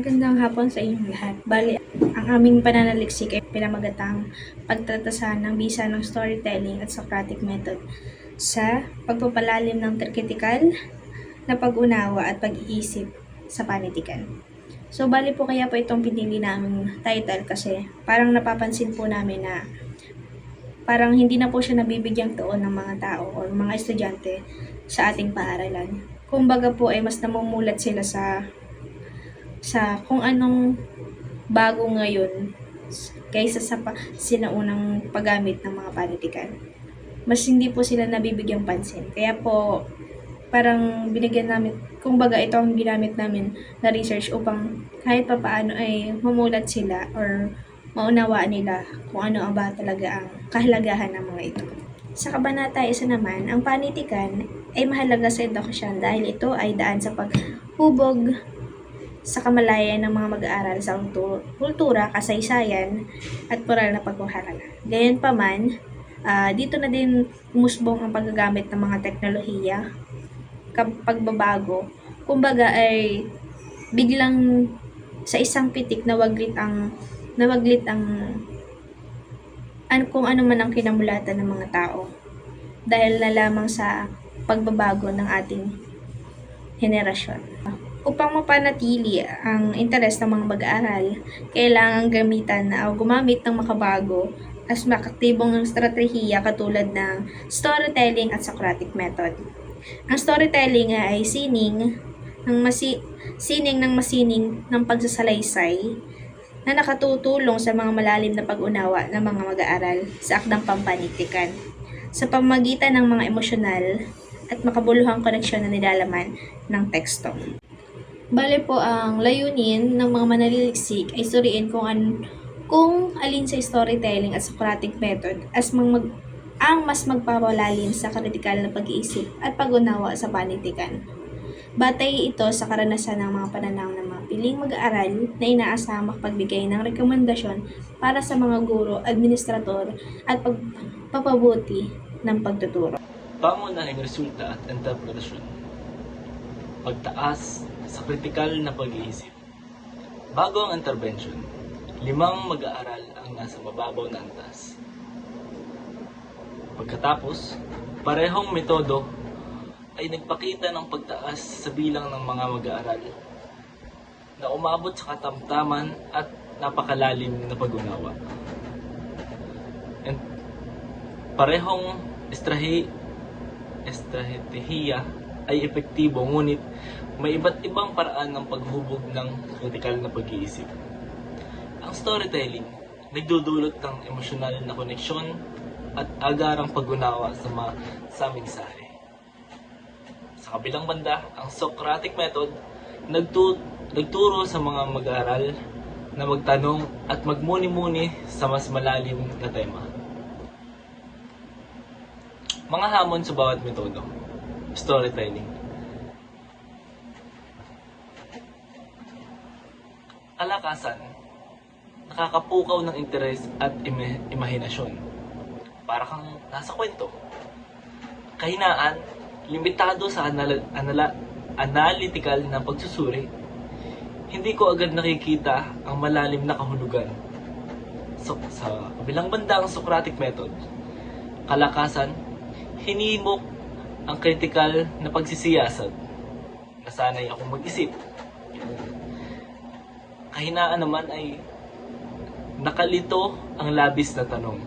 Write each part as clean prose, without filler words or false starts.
Magandang hapon sa inyong lahat. Bali, ang aming pananaliksik ay pinamagatang pagtatasan ng bisa ng storytelling at Socratic method sa pagpapalalim ng kritikal na pag-unawa at pag-iisip sa panitikan. So, bali po kaya po itong pinili naming title kasi parang napapansin po namin na parang hindi na po siya nabibigyang tuon ng mga tao o mga estudyante sa ating paaralan. Kumbaga po ay mas namumulat sila sa kung anong bago ngayon kaysa sa sinaunang paggamit ng mga panitikan. Mas hindi po sila nabibigyang pansin. Kaya po, parang binigyan namin, kumbaga ito ang ginamit namin na research upang kahit pa paano ay mamulat sila or maunawaan nila kung ano ang ba talaga ang kahalagahan ng mga ito. Sa Kabanata 1 naman, ang panitikan ay mahalaga sa edukasyon dahil ito ay daan sa paghubog sa kamalayan ng mga mag-aaral sa kultura, kasaysayan, at moral na pagkuharala. Gayunpaman, dito na din umusbong ang paggagamit ng mga teknolohiya, pagbabago. Kumbaga ay biglang sa isang pitik nawaglit ang kung ano man ang kinamulatan ng mga tao dahil na lamang sa pagbabago ng ating henerasyon. Upang mapanatili ang interes ng mga mag-aaral, kailangang gamitan o gumamit ng makabago at makaktibong estratehiya katulad ng storytelling at Socratic method. Ang storytelling ay sining ng pagsasalaysay na nakatutulong sa mga malalim na pag-unawa ng mga mag-aaral sa akdang pampanitikan sa pamamagitan ng mga emosyonal at makabuluhang koneksyon na nilalaman ng teksto. Bale po, ang layunin ng mga mananaliksik ay suriin kung alin sa storytelling at Socratic method ang mas magpapalalim sa kritikal na pag-iisip at pag-unawa sa panitikan. Batay ito sa karanasan ng mga pananaw ng mga piling mag-aaral na inaasahang makapagbigay ng rekomendasyon para sa mga guro, administrator at pagpapabuti ng pagtuturo. Pangunahing resulta at interpretasyon. Pagtaas sa kritikal na pag-iisip. Bago ang intervention, 5 mag-aaral ang nasa mababaw na antas. Pagkatapos, parehong metodo ay nagpakita ng pagtaas sa bilang ng mga mag-aaral na umabot sa katamtaman at napakalalim na pag-unawa. And parehong estratehiya ay epektibo, ngunit may iba't ibang paraan ng paghubog ng kritikal na pag-iisip. Ang storytelling nagdudulot ng emosyonal na koneksyon at agarang pag-unawa sa mensahe. Sa kabilang banda, ang Socratic method nagturo sa mga mag-aaral na magtanong at magmuni-muni sa mas malalim na tema. Mga hamon sa bawat metodo. Storytelling. Kalakasan, nakakapukaw ng interes at imahinasyon. Para kang nasa kwento. Kahinaan, limitado sa analytical na pagsusuri. Hindi ko agad nakikita ang malalim na kahulugan. So, sa kabilang banda ang Socratic method. Kalakasan, hinimok ang kritikal na pagsisiyasat. Nasanay akong mag-isip. Kahinaan naman ay nakalito ang labis na tanong.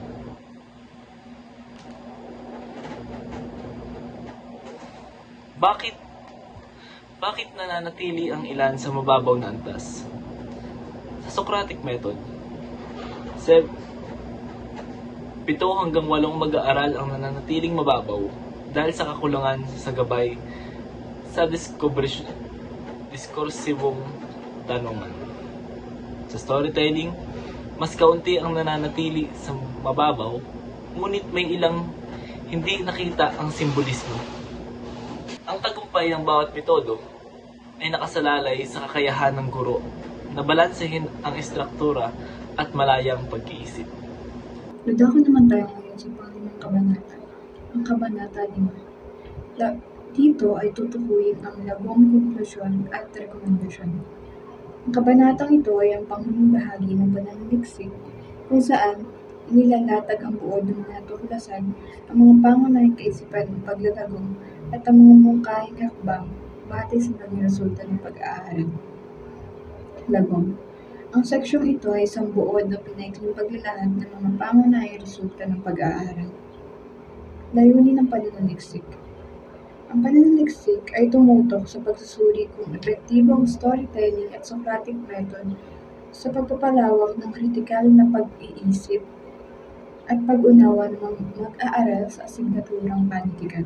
Bakit nananatili ang ilan sa mababaw na antas? Sa Socratic method, 7 hanggang 8 mag-aaral ang nananatiling mababaw dahil sa kakulangan sa gabay sa diskursibong tanungan. Sa storytelling, mas kaunti ang nananatili sa mababaw, ngunit may ilang hindi nakita ang simbolismo. Ang tagumpay ng bawat metodo ay nakasalalay sa kakayahan ng guro na balansehin ang estruktura at malayang pag-iisip. Dadako naman tayo ngayon sa pangalimang kabanata. Ang kabanata 5. Dito ay tutukuyin ang 10 konklusyon at rekomendasyon. Ang kabanatang ito ay ang panghuling bahagi ng pananaliksik kung saan inilalatag ang buod ng mga tuklasan, ang mga pangunahing kaisipan ng paglalagong at ang mga mungkahing hakbang batay sa naging resulta ng pag-aaral. Lagom. Ang seksyong ito ay isang buod na pinaikling paglalahad ng mga pangunahing resulta ng pag-aaral. Layunin ng pananaliksik. Ang pananaliksik ay tumutok sa pagsusuri kung epektibo ang storytelling at Socratic method sa pagpapalawak ng kritikal na pag-iisip at pag-unawa ng mga mag-aaral sa asignaturang panitikan.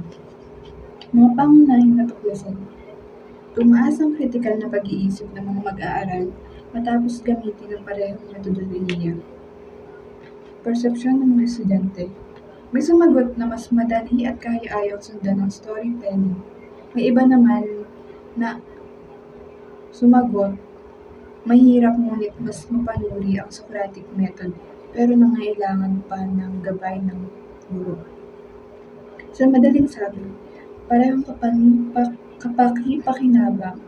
Mga pangunahing natuklasan. Tumaas ang kritikal na pag-iisip ng mga mag-aaral matapos gamitin ang parehong metodolohiya. Persepsyon ng mga estudyante. May sumagot na mas madali at kaya-ayaw sundan ang storytelling. May iba naman na sumagot, mahirap ngunit mas mapanuri ang Socratic method pero nangailangan pa ng gabay ng guro. Sa madaling sabi, parehong kapaki-pakinabang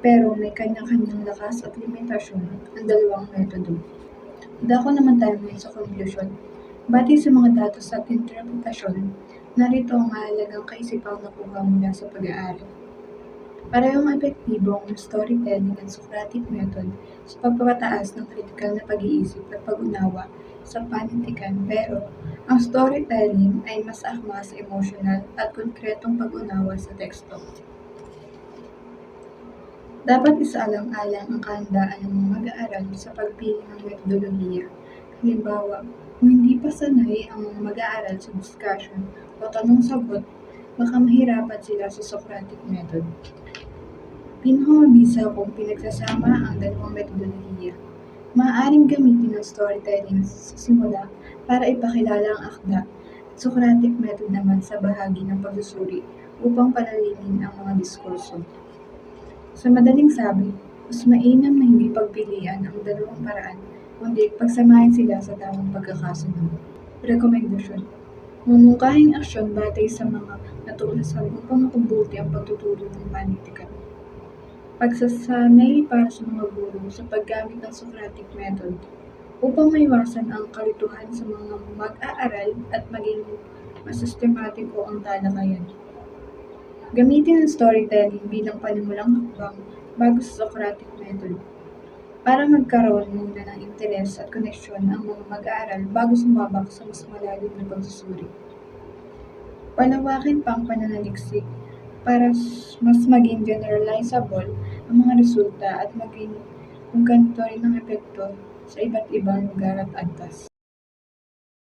pero may kanya-kanyang lakas at limitasyon ang dalawang metodo. Dako naman tayo ngayon sa conclusion. Batay sa mga datos at interpretasyon, narito ang mahalagang kaisipang nakuha mula sa pag-aaral. Parehong epektibo ang storytelling at Socratic method sa pagpapataas ng kritikal na pag-iisip at pag-unawa sa panitikan pero ang storytelling ay mas akma sa emosyonal at konkretong pag-unawa sa teksto. Dapat isaalang-alang ang kahandaan ng mga mag-aaral sa pagpili ng metodolohiya. Halimbawa, kung hindi pa sanay ang mga mag-aaral sa discussion o tanong-sagot, baka mahirapan sila sa Socratic method. Pinakamabisa kung pinagsasama ang dalawang metodolohiya. Maaaring gamitin ang storytelling sa simula para ipakilala ang akda at Socratic method naman sa bahagi ng pagsusuri upang palalimin ang mga diskurso. Sa madaling sabi, mas mainam na hindi pagpilian ang dalawang paraan, kundi pagsamahin sila sa tamang pagkakasunod. Rekomendasyon. Mamungkahing aksyon batay sa mga natuklasan upang mapabuti ang pagtuturo ng panitikan. Pagsasanay para sa mga guro sa paggamit ng Socratic method upang maiwasan ang kalituhan sa mga mag-aaral at maging mas sistematiko ang talakayan. Gamitin ang storytelling bilang panimulang hakbang bago sa Socratic method para magkaroon muna ng interes at koneksyon ang mga mag-aaral bago sumabak sa mas malalim na pagsusuri. Palawakin pa ang pananaliksik para mas maging generalizable ang mga resulta at maging kung ganito rin ang epekto sa iba't ibang lugar at antas.